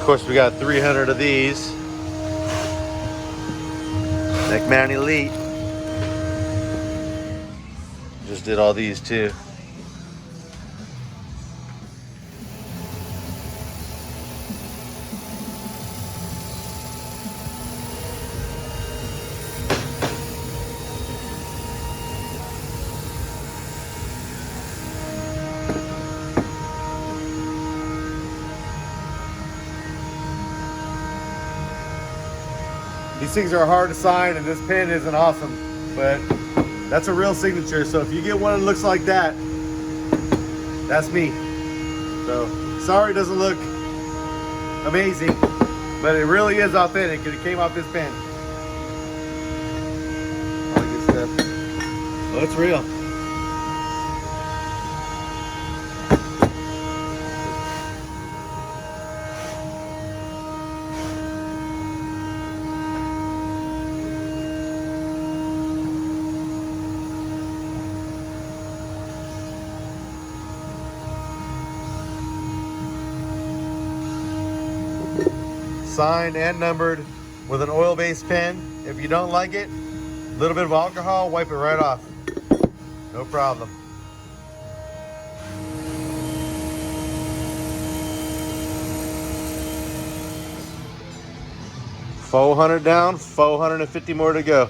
course, we got 300 of these. Neckman Elite. Just did all these too. These things are hard to sign, and this pen isn't awesome, but that's a real signature. So if you get one that looks like that, that's me. So sorry it doesn't look amazing, but it really is authentic, and it came off this pen. All the good stuff. Well, it's real. Signed and numbered with an oil-based pen. If you don't like it, a little bit of alcohol, wipe it right off. No problem. $400 down, 450 more to go.